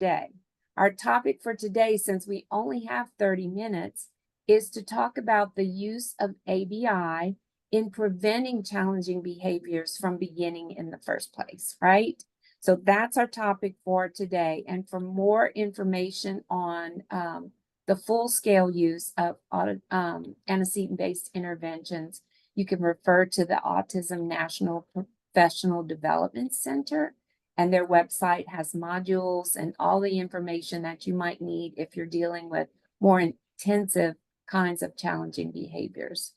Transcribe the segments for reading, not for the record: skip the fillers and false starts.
today. Our topic for today, since we only have 30 minutes, is to talk about the use of ABI in preventing challenging behaviors from beginning in the first place, right? So that's our topic for today. And for more information on the full-scale use of antecedent-based interventions, you can refer to the Autism National Professional Development Center, and their website has modules and all the information that you might need if you're dealing with more intensive kinds of challenging behaviors.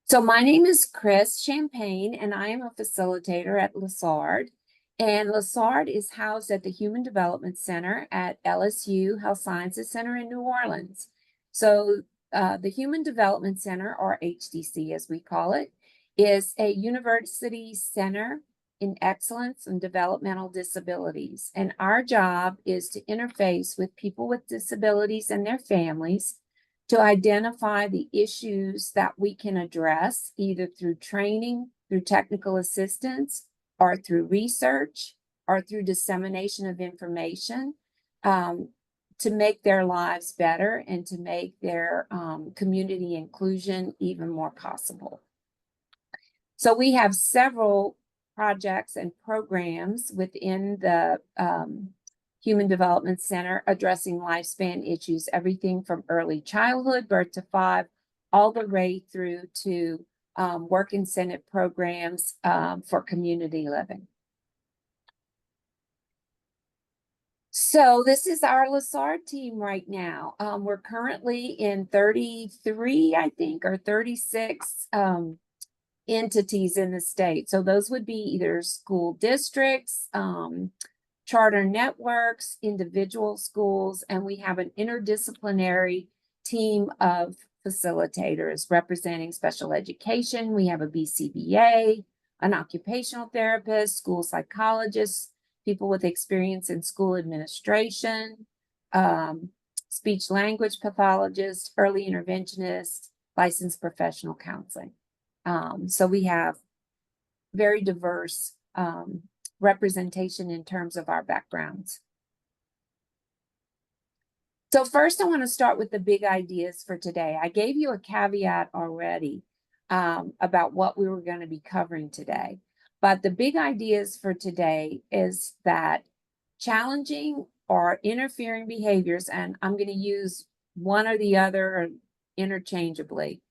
So my name is Chris Champagne, and I am a facilitator at LaSard. And LaSard is housed at the Human Development Center at LSU Health Sciences Center in New Orleans. So the Human Development Center, or HDC as we call it, is a university center in excellence in developmental disabilities. And our job is to interface with people with disabilities and their families to identify the issues that we can address either through training, through technical assistance, or through research, or through dissemination of information to make their lives better and to make their community inclusion even more possible. So we have several projects and programs within the Human Development Center addressing lifespan issues, everything from early childhood, birth to 5, all the way through to work incentive programs for community living. So this is our LaSard team right now. We're currently in 33, I think, or 36 entities in the state. So those would be either school districts, charter networks, individual schools, and we have an interdisciplinary team of facilitators representing special education. We have a BCBA, an occupational therapist, school psychologists, people with experience in school administration, speech language pathologists, early interventionists, licensed professional counseling. So we have very diverse representation in terms of our backgrounds. So first, I want to start with the big ideas for today. I gave you a caveat already about what we were going to be covering today. But the big ideas for today is that challenging or interfering behaviors, and I'm going to use one or the other interchangeably,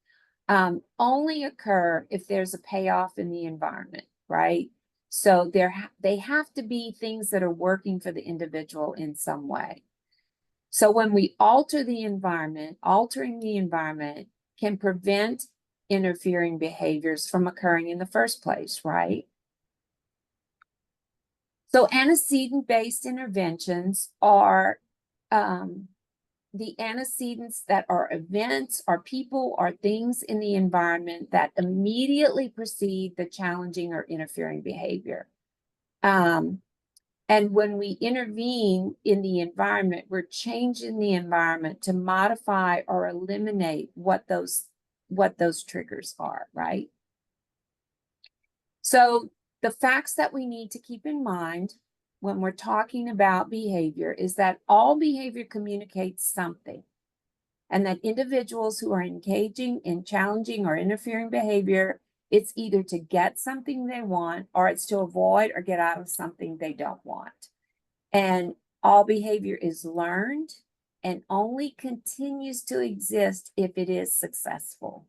only occur if there's a payoff in the environment, right? So they have to be things that are working for the individual in some way. So when we alter the environment, altering the environment can prevent interfering behaviors from occurring in the first place, right? So antecedent-based interventions are the antecedents that are events or people or things in the environment that immediately precede the challenging or interfering behavior. And when we intervene in the environment, we're changing the environment to modify or eliminate what those triggers are, right? So the facts that we need to keep in mind when we're talking about behavior is that all behavior communicates something, and that individuals who are engaging in challenging or interfering behavior, it's either to get something they want or it's to avoid or get out of something they don't want. And all behavior is learned and only continues to exist if it is successful.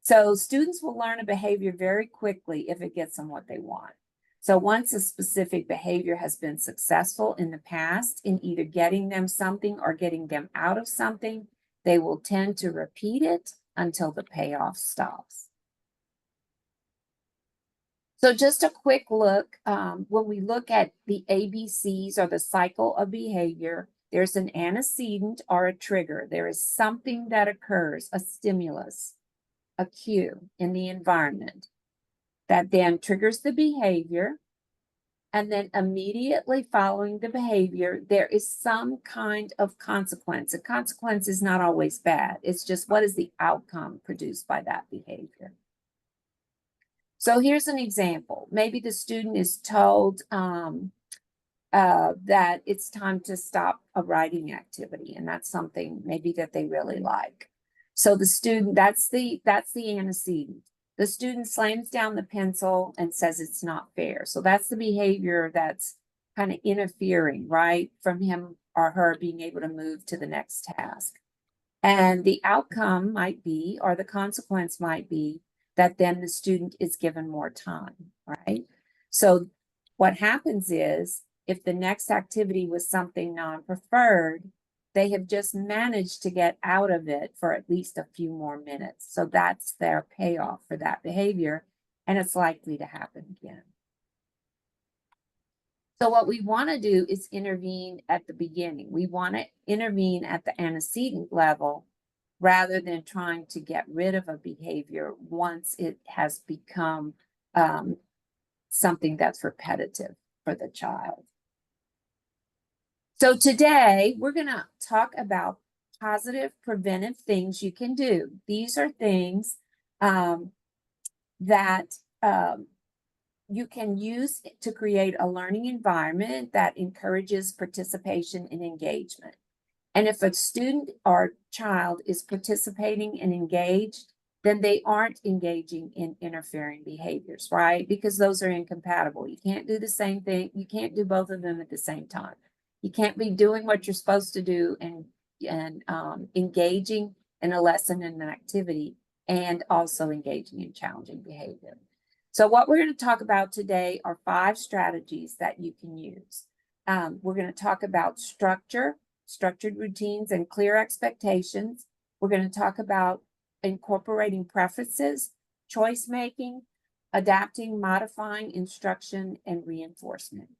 So students will learn a behavior very quickly if it gets them what they want. So once a specific behavior has been successful in the past in either getting them something or getting them out of something, they will tend to repeat it until the payoff stops. So just a quick look, when we look at the ABCs or the cycle of behavior, there's an antecedent or a trigger. There is something that occurs, a stimulus, a cue in the environment that then triggers the behavior. And then immediately following the behavior, there is some kind of consequence. A consequence is not always bad. It's just what is the outcome produced by that behavior. So here's an example. Maybe the student is told that it's time to stop a writing activity, and that's something maybe that they really like. So the student, that's the antecedent. The student slams down the pencil and says it's not fair. So that's the behavior that's kind of interfering, right, from him or her being able to move to the next task. And the outcome might be, or the consequence might be, that then the student is given more time, right? So what happens is, if the next activity was something non-preferred, they have just managed to get out of it for at least a few more minutes. So that's their payoff for that behavior, and it's likely to happen again. So what we want to do is intervene at the beginning. We want to intervene at the antecedent level rather than trying to get rid of a behavior once it has become something that's repetitive for the child. So today we're going to talk about positive preventive things you can do. These are things that you can use to create a learning environment that encourages participation and engagement. And if a student or child is participating and engaged, then they aren't engaging in interfering behaviors, right? Because those are incompatible. You can't do the same thing. You can't do both of them at the same time. You can't be doing what you're supposed to do and engaging in a lesson and an activity and also engaging in challenging behavior. So what we're going to talk about today are 5 strategies that you can use. We're going to talk about structured routines and clear expectations. We're going to talk about incorporating preferences, choice making, adapting, modifying instruction, and reinforcement.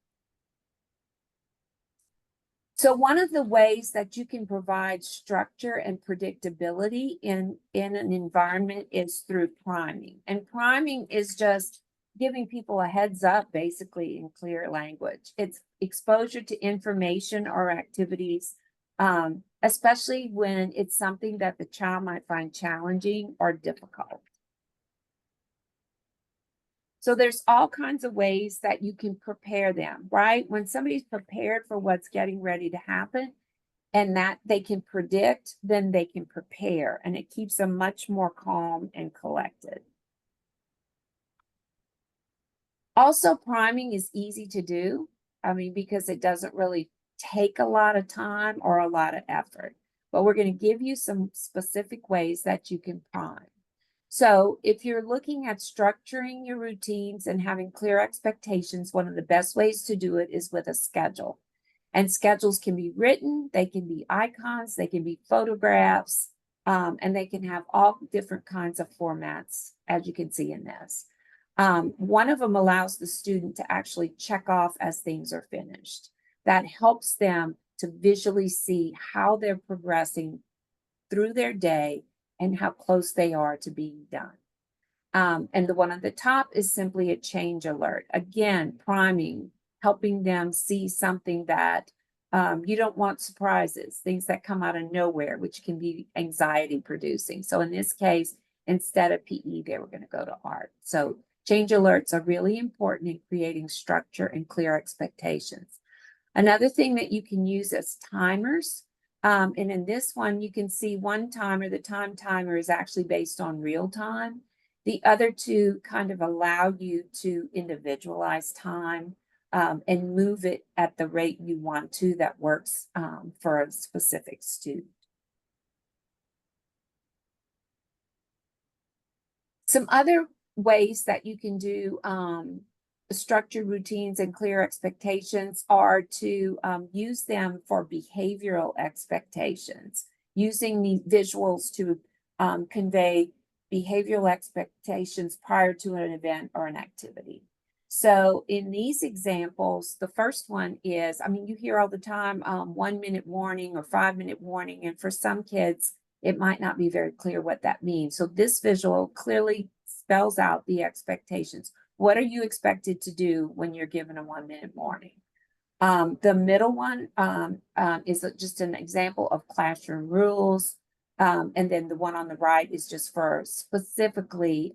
So one of the ways that you can provide structure and predictability in an environment is through priming. And priming is just giving people a heads up, basically, in clear language. It's exposure to information or activities, especially when it's something that the child might find challenging or difficult. So there's all kinds of ways that you can prepare them, right? When somebody's prepared for what's getting ready to happen and that they can predict, then they can prepare, and it keeps them much more calm and collected. Also, priming is easy to do. I mean, because it doesn't really take a lot of time or a lot of effort, but we're going to give you some specific ways that you can prime. So if you're looking at structuring your routines and having clear expectations, one of the best ways to do it is with a schedule. And schedules can be written, they can be icons, they can be photographs, and they can have all different kinds of formats, as you can see in this. One of them allows the student to actually check off as things are finished. That helps them to visually see how they're progressing through their day and how close they are to being done. And the one on the top is simply a change alert. Again, priming, helping them see something that you don't want surprises, things that come out of nowhere, which can be anxiety producing. So in this case, instead of PE, they were going to go to art. So change alerts are really important in creating structure and clear expectations. Another thing that you can use is timers. And in this one, you can see one timer, the time timer is actually based on real time. The other two kind of allow you to individualize time and move it at the rate you want to that works for a specific student. Some other ways that you can do structured routines and clear expectations are to use them for behavioral expectations, using the visuals to convey behavioral expectations prior to an event or an activity. So in these examples, the first one is, I mean, you hear all the time 1 minute warning or 5 minute warning, and for some kids, it might not be very clear what that means. So this visual clearly spells out the expectations. What are you expected to do when you're given a 1 minute warning? The middle one is just an example of classroom rules. And then the one on the right is just for specifically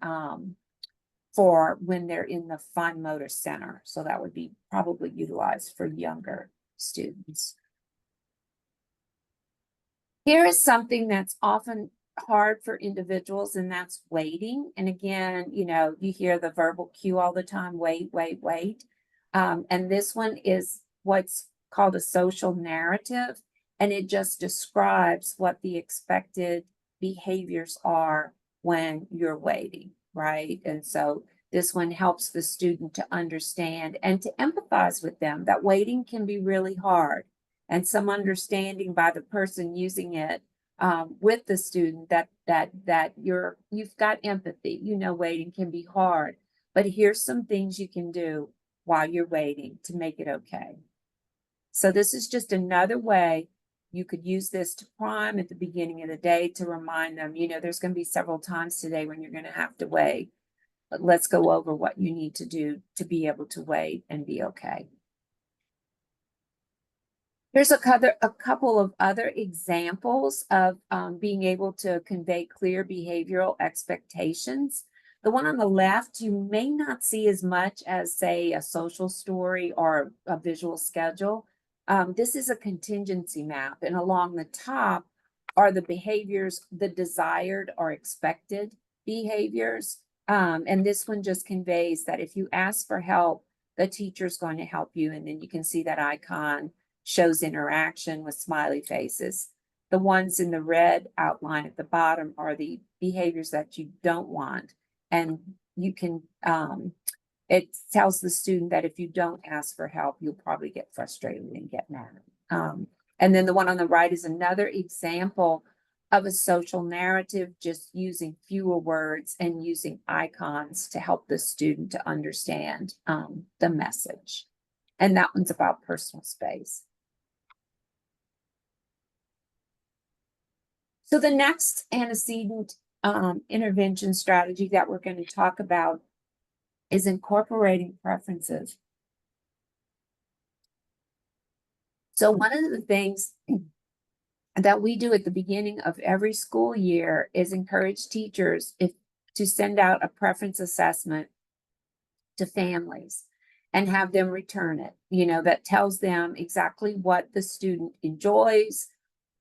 for when they're in the fine motor center. So that would be probably utilized for younger students. Here is something that's often hard for individuals, and that's waiting. And again, you hear the verbal cue all the time, wait, wait, wait. And this one is what's called a social narrative, and it just describes what the expected behaviors are when you're waiting, right? And so this one helps the student to understand and to empathize with them that waiting can be really hard, and some understanding by the person using it with the student that you've got empathy. Waiting can be hard, but here's some things you can do while you're waiting to make it okay. So this is just another way you could use this to prime at the beginning of the day to remind them, there's going to be several times today when you're going to have to wait, but let's go over what you need to do to be able to wait and be okay. Here's a couple of other examples of being able to convey clear behavioral expectations. The one on the left, you may not see as much as, say, a social story or a visual schedule. This is a contingency map, and along the top are the behaviors, the desired or expected behaviors. And this one just conveys that if you ask for help, the teacher's going to help you, and then you can see that icon shows interaction with smiley faces. The ones in the red outline at the bottom are the behaviors that you don't want. And you can, it tells the student that if you don't ask for help, you'll probably get frustrated and get mad. And then the one on the right is another example of a social narrative, just using fewer words and using icons to help the student to understand the message. And that one's about personal space. So the next antecedent intervention strategy that we're going to talk about is incorporating preferences. So one of the things that we do at the beginning of every school year is encourage teachers to send out a preference assessment to families and have them return it, that tells them exactly what the student enjoys,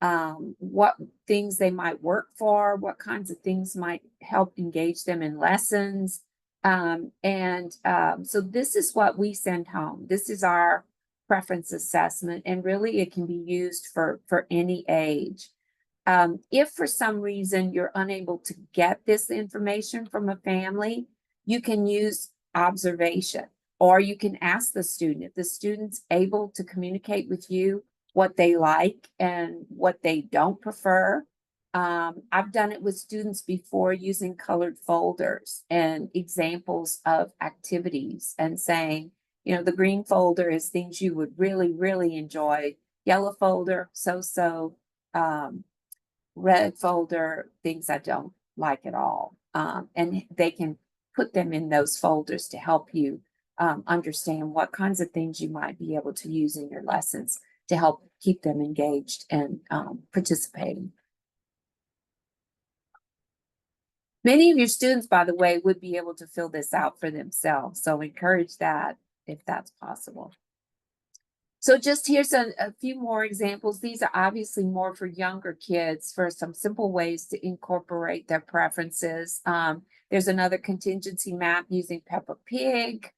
what things they might work for, what kinds of things might help engage them in lessons. So this is what we send home. This is our preference assessment, and really it can be used for any age. If for some reason you're unable to get this information from a family, you can use observation, or you can ask the student. If the student's able to communicate with you what they like and what they don't prefer. I've done it with students before using colored folders and examples of activities and saying, the green folder is things you would really, really enjoy. Yellow folder, so-so. Red folder, things I don't like at all. And they can put them in those folders to help you understand what kinds of things you might be able to use in your lessons to help keep them engaged and participating. Many of your students, by the way, would be able to fill this out for themselves. So encourage that if that's possible. So just here's a few more examples. These are obviously more for younger kids for some simple ways to incorporate their preferences. There's another contingency map using Peppa Pig.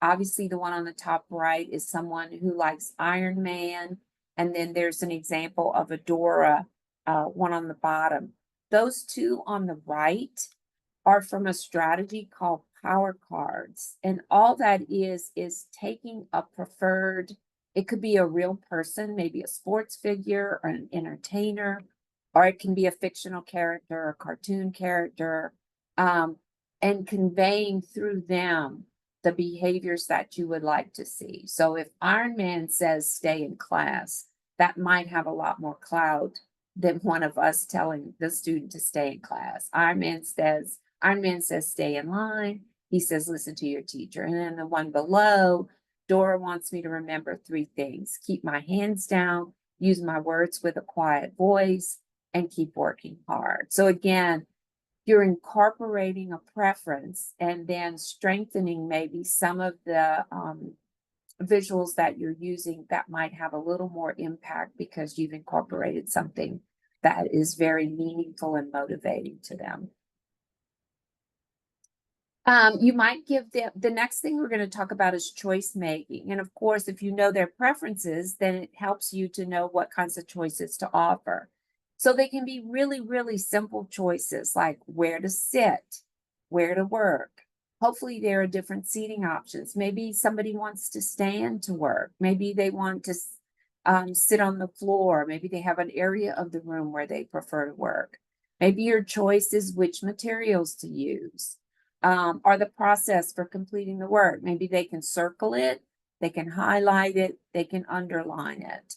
Obviously, the one on the top right is someone who likes Iron Man. And then there's an example of a Dora, one on the bottom. Those two on the right are from a strategy called power cards. And all that is taking a preferred, it could be a real person, maybe a sports figure or an entertainer, or it can be a fictional character, a cartoon character, and conveying through them the behaviors that you would like to see. So if Iron Man says stay in class, that might have a lot more clout than one of us telling the student to stay in class. Iron Man says stay in line. He says listen to your teacher. And then the one below, Dora wants me to remember 3 things: keep my hands down, use my words with a quiet voice, and keep working hard. So again, you're incorporating a preference and then strengthening maybe some of the visuals that you're using that might have a little more impact because you've incorporated something that is very meaningful and motivating to them. You might give them, the next thing we're going to talk about is choice making. And of course, if you know their preferences, then it helps you to know what kinds of choices to offer. So they can be really, really simple choices like where to sit, where to work. Hopefully there are different seating options. Maybe somebody wants to stand to work. Maybe they want to sit on the floor. Maybe they have an area of the room where they prefer to work. Maybe your choice is which materials to use. Or the process for completing the work. Maybe they can circle it, they can highlight it, they can underline it.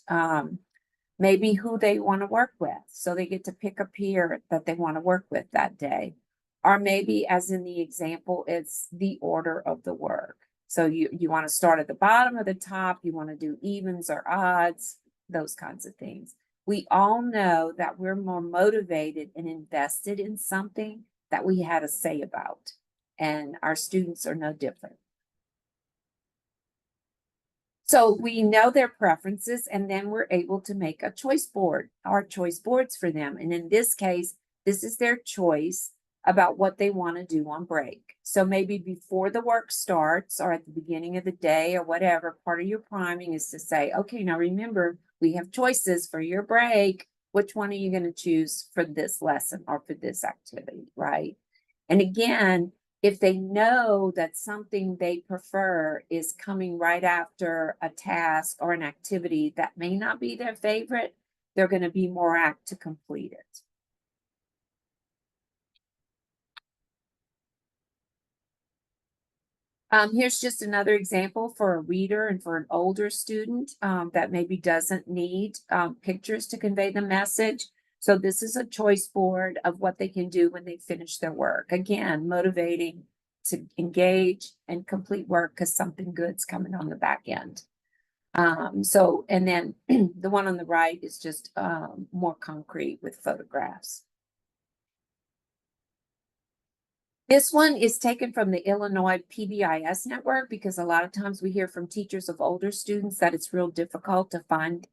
Maybe who they want to work with. So they get to pick a peer that they want to work with that day. Or maybe, as in the example, it's the order of the work. So you want to start at the bottom or the top, you want to do evens or odds, those kinds of things. We all know that we're more motivated and invested in something that we had a say about. And our students are no different. So we know their preferences, and then we're able to make a choice board, our choice boards for them. And in this case, this is their choice about what they want to do on break. So maybe before the work starts or at the beginning of the day or whatever, part of your priming is to say, okay, now remember, we have choices for your break. Which one are you going to choose for this lesson or for this activity, right? And again, if they know that something they prefer is coming right after a task or an activity that may not be their favorite, they're going to be more apt to complete it. Here's just another example for a reader and for an older student that maybe doesn't need pictures to convey the message. So this is a choice board of what they can do when they finish their work. Again, motivating to engage and complete work because something good's coming on the back end. And then the one on the right is just more concrete with photographs. This one is taken from the Illinois PBIS network because a lot of times we hear from teachers of older students that it's real difficult to find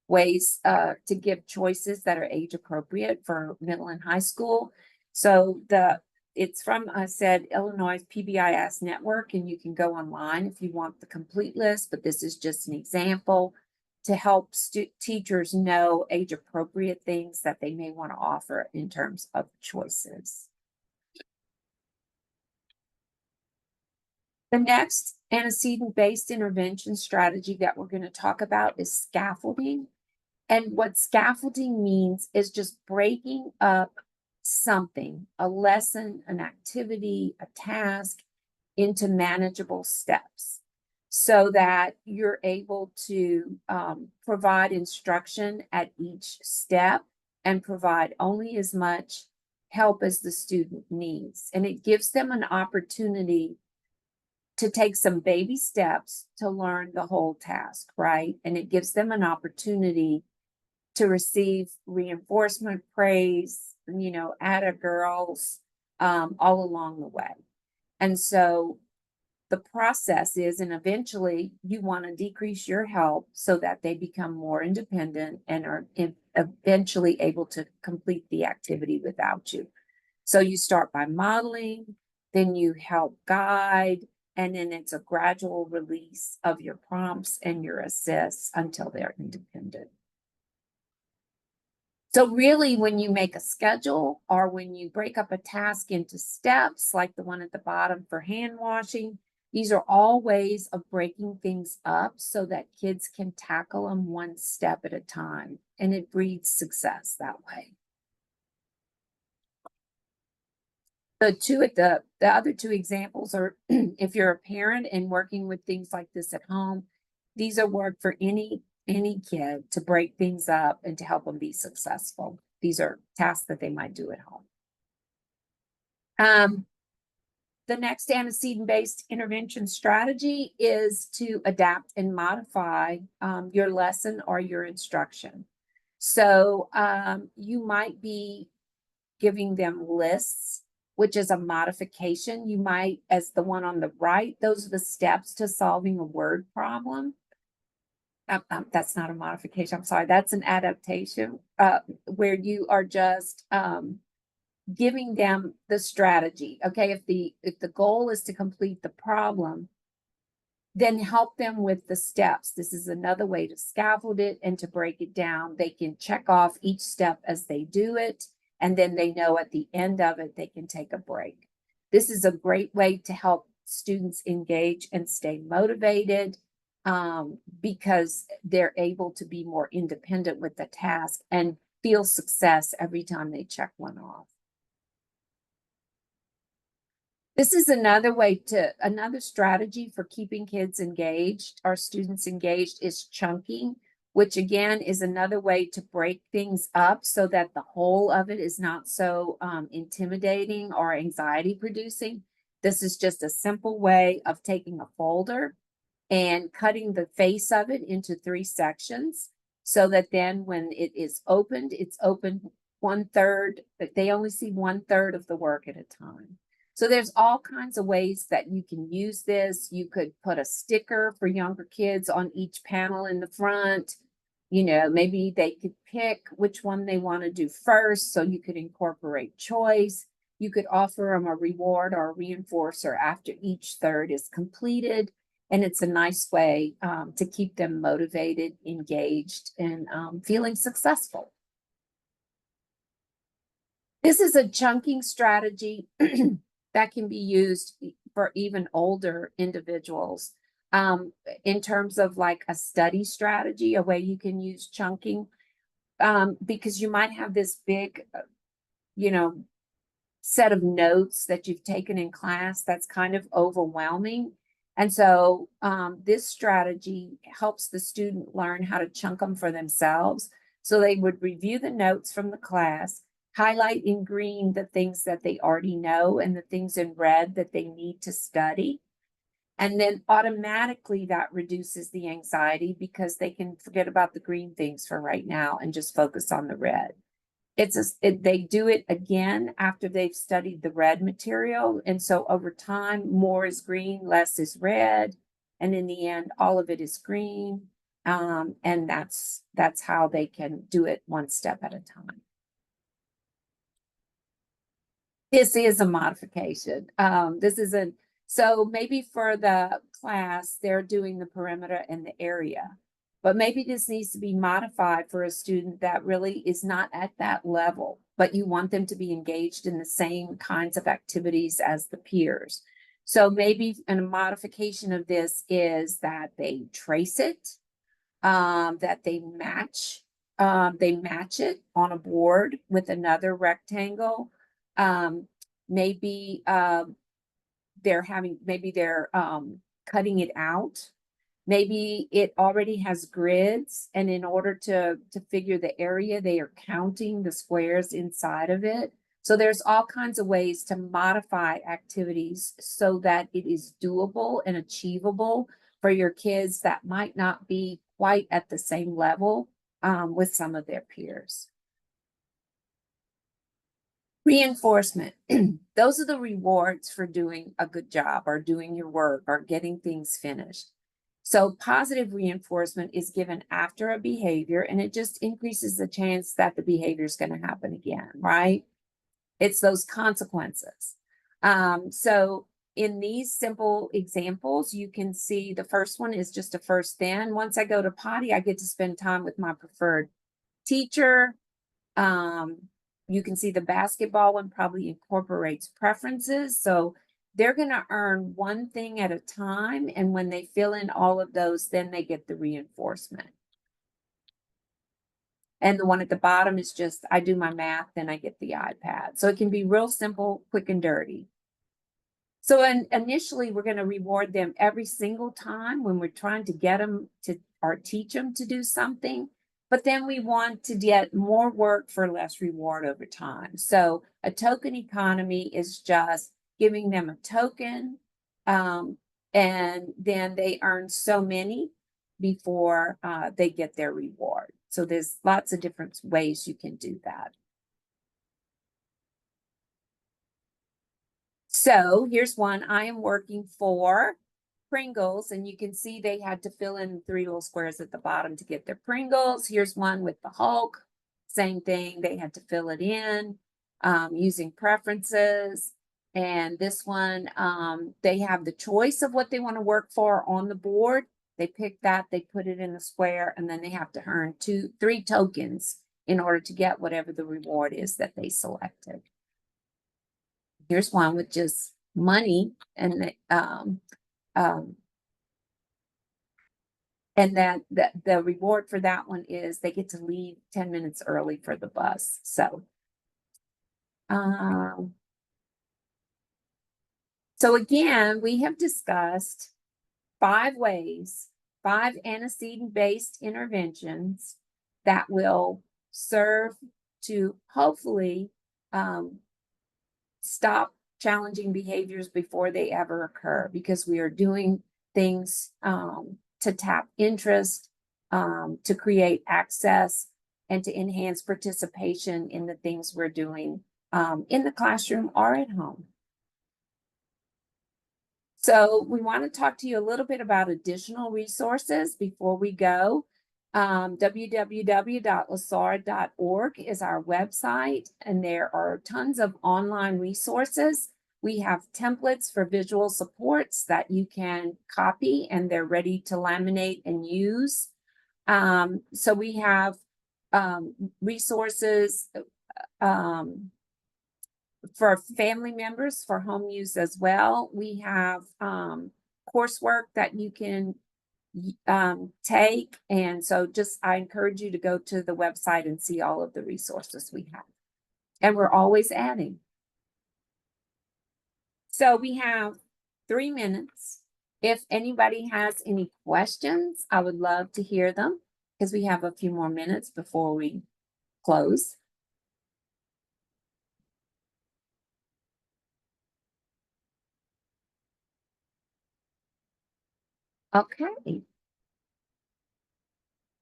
ways to give choices that are age appropriate for middle and high school. So it's from, I said, Illinois PBIS network, and you can go online if you want the complete list, but this is just an example to help teachers know age appropriate things that they may want to offer in terms of choices. The next antecedent-based intervention strategy that we're going to talk about is scaffolding. And what scaffolding means is just breaking up something, a lesson, an activity, a task, into manageable steps so that you're able to provide instruction at each step and provide only as much help as the student needs. And it gives them an opportunity to take some baby steps to learn the whole task, right? And it gives them an opportunity to receive reinforcement, praise, atta girls, all along the way. And so the process is, and eventually you want to decrease your help so that they become more independent and are eventually able to complete the activity without you. So you start by modeling, then you help guide, and then it's a gradual release of your prompts and your assists until they're independent. So really, when you make a schedule or when you break up a task into steps, like the one at the bottom for hand washing, these are all ways of breaking things up so that kids can tackle them one step at a time, and it breeds success that way. The other two examples are if you're a parent and working with things like this at home, these are work for any kid to break things up and to help them be successful. These are tasks that they might do at home. The next antecedent-based intervention strategy is to adapt and modify your lesson or your instruction. So you might be giving them lists, which is a modification. You might, as the one on the right, those are the steps to solving a word problem. That's not a modification. I'm sorry. That's an adaptation, where you are just giving them the strategy. Okay, if the goal is to complete the problem, then help them with the steps. This is another way to scaffold it and to break it down. They can check off each step as they do it, and then they know at the end of it, they can take a break. This is a great way to help students engage and stay motivated, because they're able to be more independent with the task and feel success every time they check one off. This is another strategy for keeping kids engaged, our students engaged, is chunking, which again is another way to break things up so that the whole of it is not so intimidating or anxiety producing. This is just a simple way of taking a folder and cutting the face of it into 3 sections so that then when it is opened, it's opened 1/3, but they only see 1/3 of the work at a time. So there's all kinds of ways that you can use this. You could put a sticker for younger kids on each panel in the front. You know, maybe they could pick which one they want to do first, so you could incorporate choice. You could offer them a reward or a reinforcer after each third is completed. And it's a nice way to keep them motivated, engaged, and feeling successful. This is a chunking strategy that can be used for even older individuals, in terms of like a study strategy, a way you can use chunking, because you might have this big, you know, set of notes that you've taken in class that's kind of overwhelming. And so this strategy helps the student learn how to chunk them for themselves. So they would review the notes from the class, highlight in green the things that they already know and the things in red that they need to study. And then automatically that reduces the anxiety because they can forget about the green things for right now and just focus on the red. They do it again after they've studied the red material. And so over time, more is green, less is red. And in the end, all of it is green. And that's how they can do it one step at a time. This is a modification. So maybe for the class, they're doing the perimeter and the area. But maybe this needs to be modified for a student that really is not at that level, but you want them to be engaged in the same kinds of activities as the peers. So maybe a modification of this is that they trace it, that they match it on a board with another rectangle. Maybe they're cutting it out. Maybe it already has grids, and in order to figure the area, they are counting the squares inside of it. So there's all kinds of ways to modify activities so that it is doable and achievable for your kids that might not be quite at the same level with some of their peers. Reinforcement. Those are the rewards for doing a good job or doing your work or getting things finished. So positive reinforcement is given after a behavior, and it just increases the chance that the behavior is going to happen again, right? It's those consequences. So in these simple examples, you can see the first one is just a first then. Once I go to potty, I get to spend time with my preferred teacher. You can see the basketball one probably incorporates preferences. So they're going to earn one thing at a time. And when they fill in all of those, then they get the reinforcement. And the one at the bottom is just, I do my math, then I get the iPad. So it can be real simple, quick and dirty. So initially, we're going to reward them every single time when we're trying to get them to or teach them to do something. But then we want to get more work for less reward over time. So a token economy is just giving them a token, and then they earn so many before they get their reward. So there's lots of different ways you can do that. So here's one. I am working for Pringles, and you can see they had to fill in 3 little squares at the bottom to get their Pringles. Here's one with the Hulk. Same thing. They had to fill it in using preferences. And this one, they have the choice of what they want to work for on the board. They pick that, they put it in the square, and then they have to earn 3 tokens in order to get whatever the reward is that they selected. Here's one with just money and that the reward for that one is they get to leave 10 minutes early for the bus. So again, we have discussed 5 ways, 5 antecedent-based interventions that will serve to hopefully stop challenging behaviors before they ever occur, because we are doing things to tap interest, to create access, and to enhance participation in the things we're doing in the classroom or at home. So we want to talk to you a little bit about additional resources before we go. www.lasard.org is our website, and there are tons of online resources. We have templates for visual supports that you can copy, and they're ready to laminate and use. So we have resources for family members for home use as well. We have coursework that you can take. And so I encourage you to go to the website and see all of the resources we have. And we're always adding. So we have 3 minutes. If anybody has any questions, I would love to hear them, because we have a few more minutes before we close. Okay.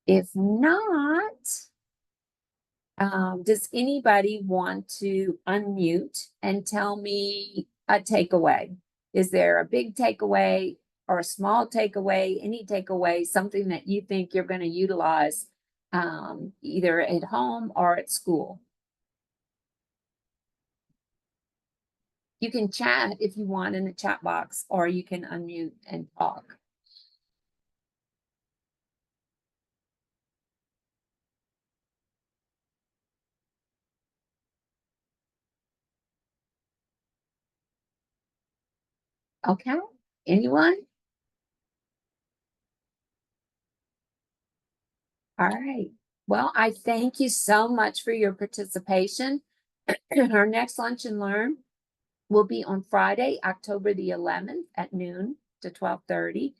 If not, does anybody want to unmute and tell me a takeaway? Is there a big takeaway or a small takeaway, any takeaway, something that you think you're going to utilize either at home or at school? You can chat if you want in the chat box, or you can unmute and talk. Okay, anyone? All right. Well, I thank you so much for your participation. Our next Lunch and Learn will be on Friday, October the 11th at noon to 12:30.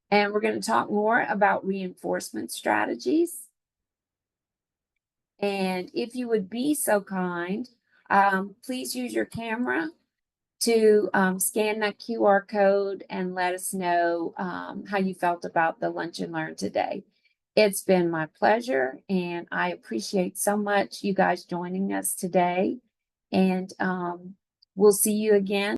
And we're going to talk more about reinforcement strategies. And if you would be so kind, please use your camera to scan that QR code and let us know how you felt about the Lunch and Learn today. It's been my pleasure, and I appreciate so much you guys joining us today. And we'll see you again.